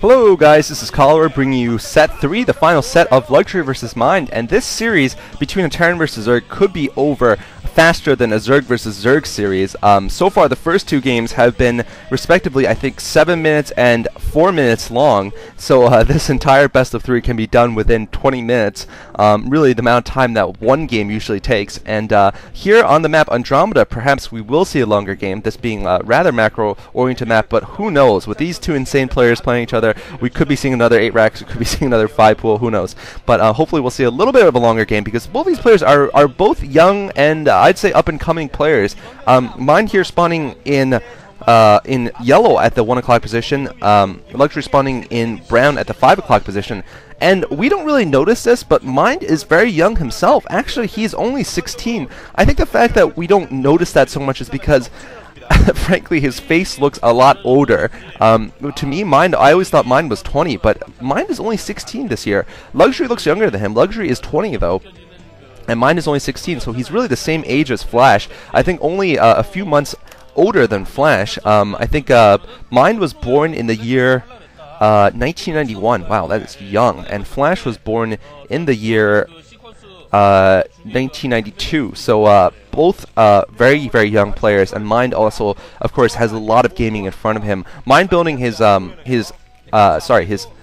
Hello guys, this is Cholera bringing you set 3, the final set of Luxury vs. Mind, and this series between a Terran vs. Zerg could be over faster than a Zerg vs. Zerg series. So far the first two games have been respectively I think 7 minutes and 4 minutes long, so this entire best of 3 can be done within 20 minutes, really the amount of time that one game usually takes. And here on the map Andromeda, perhaps we will see a longer game, this being a rather macro-oriented map, but who knows, with these two insane players playing each other, we could be seeing another 8 racks, we could be seeing another 5 pool, who knows. But hopefully we'll see a little bit of a longer game, because both these players are both young and I'd say up-and-coming players. Mind here spawning in yellow at the 1 o'clock position, Luxury spawning in brown at the 5 o'clock position. And we don't really notice this, but Mind is very young himself. Actually, he's only 16. I think the fact that we don't notice that so much is because frankly, his face looks a lot older. To me, Mind, I always thought Mind was 20, but Mind is only 16 this year. Luxury looks younger than him. Luxury is 20, though. And Mind is only 16, so he's really the same age as Flash. I think only a few months older than Flash. I think Mind was born in the year 1991. Wow, that is young. And Flash was born in the year 1992. So both very, very young players. And Mind also, of course, has a lot of gaming in front of him. Mind building his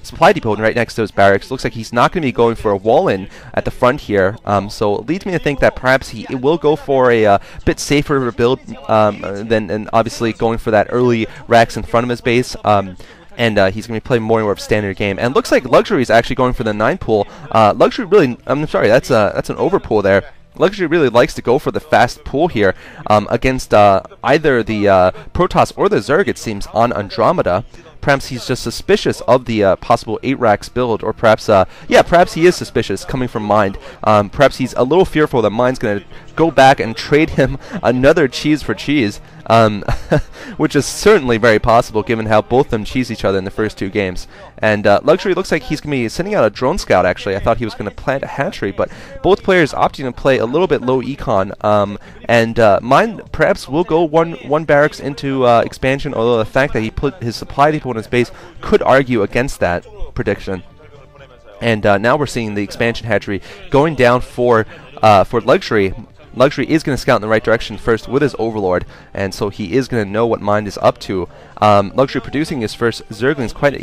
supply depot right next to his barracks. Looks like he's not going to be going for a wall-in at the front here, so it leads me to think that perhaps he will go for a bit safer build than obviously going for that early racks in front of his base. And he's going to be playing more of a standard game. And looks like Luxury is actually going for the 9 pool. Luxury really, I'm sorry, that's an overpool there. Luxury really likes to go for the fast pool here against either the Protoss or the Zerg, it seems, on Andromeda. Perhaps he's just suspicious of the possible 8 racks build, or perhaps, yeah, perhaps he is suspicious coming from Mind. Perhaps he's a little fearful that Mind's going to go back and trade him another cheese for cheese, which is certainly very possible given how both of them cheese each other in the first 2 games. And Luxury looks like he's going to be sending out a drone scout, actually. I thought he was going to plant a hatchery, but both players opting to play a little bit low econ. And Mind perhaps will go one barracks into expansion, although the fact that he put his supply depot in his base could argue against that prediction. And now we're seeing the expansion hatchery going down for Luxury. Luxury is going to scout in the right direction first with his Overlord, and so he is going to know what Mind is up to. Luxury producing his first Zerglings quite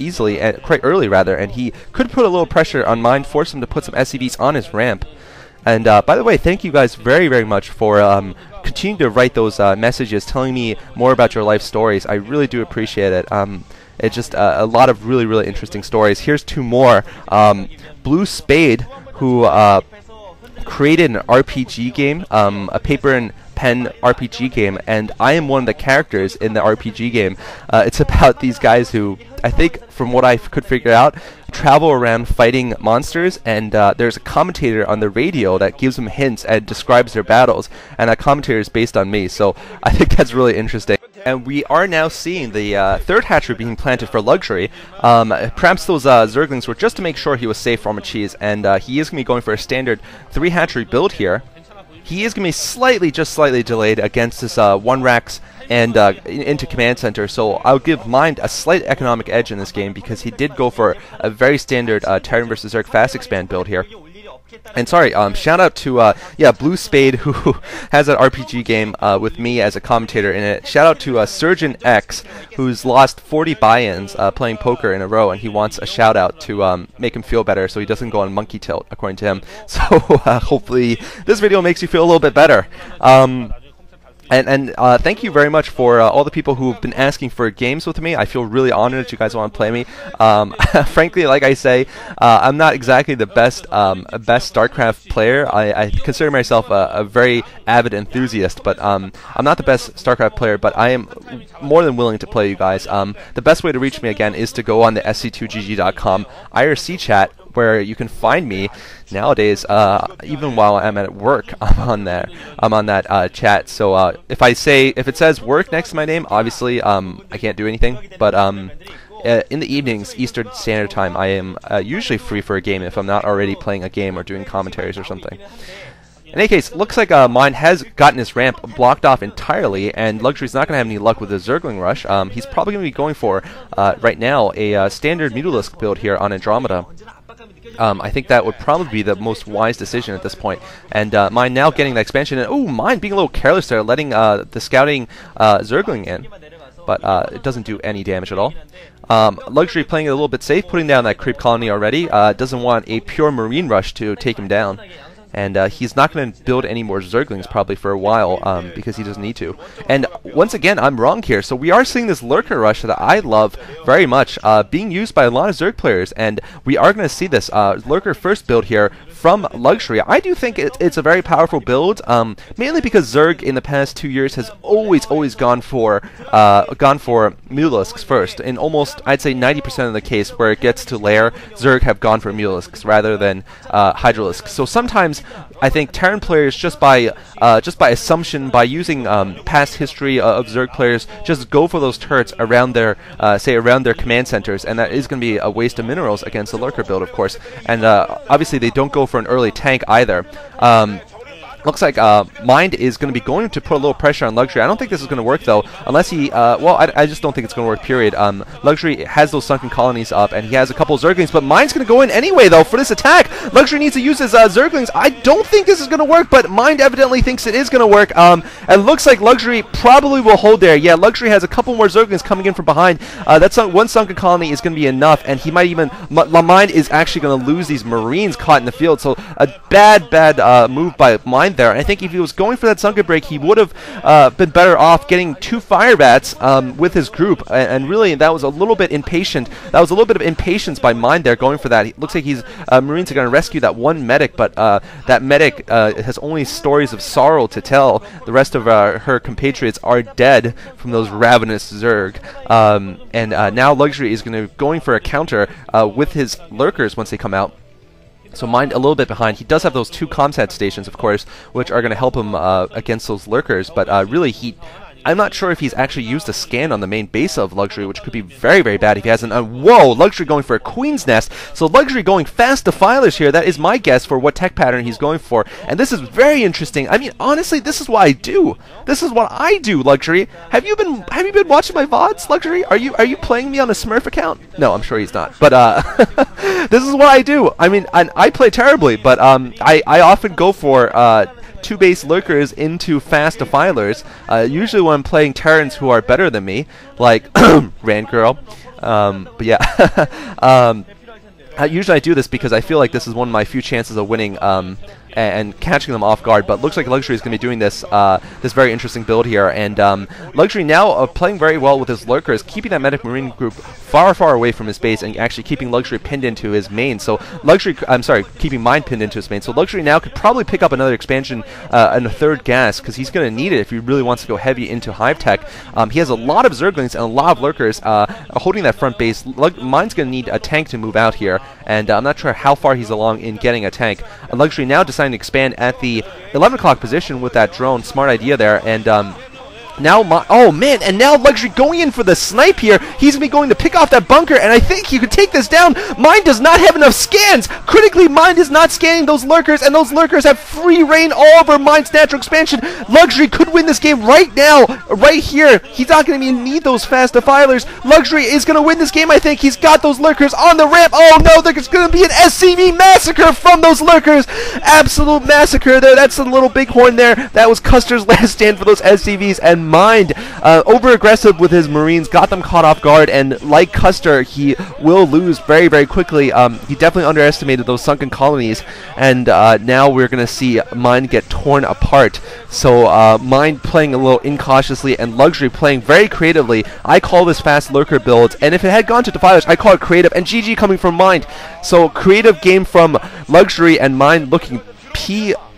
early, and he could put a little pressure on Mind, force him to put some SCVs on his ramp. And by the way, thank you guys very, very much for continuing to write those messages, telling me more about your life stories. I really do appreciate it. It's just a lot of really, really interesting stories. Here's 2 more. Blue Spade, who created an RPG game, a paper and pen RPG game, and I am one of the characters in the RPG game. It's about these guys who, I think, from what I could figure out, travel around fighting monsters, and there's a commentator on the radio that gives them hints and describes their battles, and that commentator is based on me, so I think that's really interesting. And we are now seeing the 3rd hatchery being planted for Luxury. Perhaps those Zerglings were just to make sure he was safe from a cheese, and he is going to be going for a standard 3 hatchery build here. He is going to be just slightly delayed against this 1 racks and into command center, so I'll give Mind a slight economic edge in this game because he did go for a very standard Terran vs. Zerg fast expand build here. And sorry, shout out to Blue Spade, who has an RPG game with me as a commentator in it. Shout out to Surgeon X, who's lost 40 buy-ins playing poker in a row, and he wants a shout out to make him feel better so he doesn't go on monkey tilt, according to him. So hopefully this video makes you feel a little bit better. And thank you very much for all the people who have been asking for games with me. I feel really honored that you guys want to play me. Frankly, like I say, I'm not exactly the best StarCraft player. I consider myself a very avid enthusiast, but I'm not the best StarCraft player, but I am more than willing to play you guys. The best way to reach me, again, is to go on the sc2gg.com IRC chat, where you can find me nowadays. Even while I'm at work, I'm on that chat. So if it says work next to my name, obviously I can't do anything. But in the evenings, Eastern Standard Time, I am usually free for a game if I'm not already playing a game or doing commentaries or something. In any case, looks like Mind has gotten his ramp blocked off entirely, and Luxury's not going to have any luck with his Zergling Rush. He's probably going to be going for, right now, a standard Mutalisk build here on Andromeda. I think that would probably be the most wise decision at this point. And Mind now getting the expansion, and ooh, Mind being a little careless there, letting the scouting Zergling in. But it doesn't do any damage at all. Luxury playing it a little bit safe, putting down that creep colony already. Doesn't want a pure marine rush to take him down. And he's not going to build any more Zerglings probably for a while because he doesn't need to. And once again, I'm wrong here. So we are seeing this Lurker rush that I love very much being used by a lot of Zerg players. And we are going to see this Lurker first build here from Luxury. I do think it's a very powerful build, mainly because Zerg in the past 2 years has always gone for Mutalisks first. In almost, I'd say 90% of the case where it gets to lair, Zerg have gone for Mutalisks rather than Hydralisks. So sometimes I think Terran players, just by assumption, by using past history of Zerg players, just go for those turrets around their, around their command centers, and that is going to be a waste of minerals against the Lurker build, of course. And obviously they don't go for an early tank either. Looks like Mind is going to be going to put a little pressure on Luxury. I don't think this is going to work, though, unless he... well, I just don't think it's going to work, period. Luxury has those sunken colonies up, and he has a couple of Zerglings, but Mind's going to go in anyway, though, for this attack. Luxury needs to use his Zerglings. I don't think this is going to work, but Mind evidently thinks it is going to work. It looks like Luxury probably will hold there. Yeah, Luxury has a couple more Zerglings coming in from behind. That's one sunken colony is going to be enough, and he might even... Mind is actually going to lose these Marines caught in the field, so a bad move by Mind there. And I think if he was going for that sunken break, he would have been better off getting 2 fire bats with his group, and really that was a little bit impatient. That was a little bit of impatience by Mind there going for that. It looks like he's Marines are going to rescue that one medic, but that medic has only stories of sorrow to tell. The rest of her compatriots are dead from those ravenous Zerg, and now Luxury is going for a counter with his Lurkers once they come out. So Mind a little bit behind. He does have those 2 comsat stations, of course, which are going to help him against those Lurkers, but really I'm not sure if he's actually used a scan on the main base of Luxury, which could be very bad if he hasn't. Whoa, Luxury going for a Queen's Nest. So Luxury going fast defilers here. That is my guess for what tech pattern he's going for. And this is very interesting. I mean, honestly, this is what I do. This is what I do, Luxury. Have you been watching my VODs, Luxury? Are you playing me on a Smurf account? No, I'm sure he's not. But this is what I do. I mean, I play terribly, but I often go for 2 base Lurkers into fast defilers, usually when I'm playing Terrans who are better than me, like Rand Girl. But yeah, usually I do this because I feel like this is one of my few chances of winning and catching them off guard. But looks like Luxury is going to be doing this this very interesting build here, and Luxury now playing very well with his Lurkers, keeping that medic marine group far away from his base and actually keeping Luxury pinned into his main. So Luxury, keeping Mind pinned into his main. So Luxury now could probably pick up another expansion and a 3rd gas, because he's going to need it if he really wants to go heavy into hive tech. He has a lot of Zerglings and a lot of Lurkers holding that front base. Mind's going to need a tank to move out here, and I'm not sure how far he's along in getting a tank. Luxury now deciding to expand at the 11 o'clock position with that drone. Smart idea there, and now, oh man, and now Luxury going in for the snipe here. He's going to be going to pick off that bunker, and I think he could take this down. Mind does not have enough scans. Critically, Mind is not scanning those Lurkers, and those Lurkers have free reign all over Mind's natural expansion. Luxury could win this game right now, right here. He's not going to need those fast defilers. Luxury is going to win this game, I think. He's got those Lurkers on the ramp. Oh no, there's going to be an SCV massacre from those Lurkers. Absolute massacre there. That's the little bighorn there. That was Custer's last stand for those SCVs, and Mind over aggressive with his Marines, got them caught off guard, and like Custer, he will lose very quickly. He definitely underestimated those sunken colonies, and now we're going to see Mind get torn apart. So Mind playing a little incautiously, and Luxury playing very creatively. I call this fast Lurker build, and if it had gone to Defilers, I call it creative, and GG coming from Mind. So creative game from Luxury, and Mind looking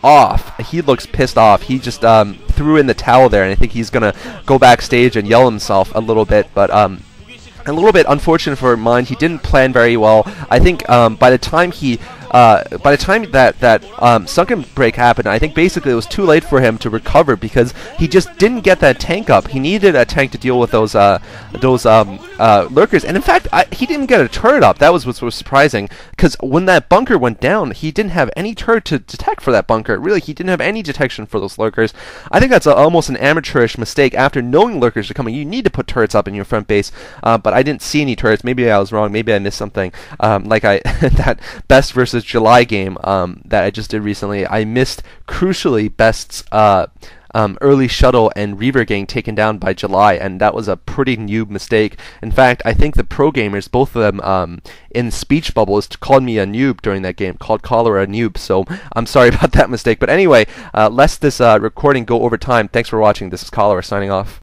off. He looks pissed off. He just threw in the towel there, and I think he's gonna go backstage and yell himself a little bit, but a little bit unfortunate for Mind. He didn't plan very well. I think by the time he by the time that sunken break happened, I think basically it was too late for him to recover because he just didn't get that tank up. He needed a tank to deal with those lurkers, and in fact, he didn't get a turret up. That was what was surprising, because when that bunker went down, he didn't have any turret to detect for that bunker. Really, he didn't have any detection for those lurkers. I think that's almost an amateurish mistake. After knowing lurkers are coming, you need to put turrets up in your front base, but I didn't see any turrets. Maybe I was wrong. Maybe I missed something. Like that Best versus July game that I just did recently, I missed crucially Best's early shuttle and Reaver getting taken down by July, and that was a pretty noob mistake. In fact, I think the pro gamers, both of them in speech bubbles, called me a noob during that game, called Cholera a noob, so I'm sorry about that mistake. But anyway, lest this recording go over time, thanks for watching. This is Cholera signing off.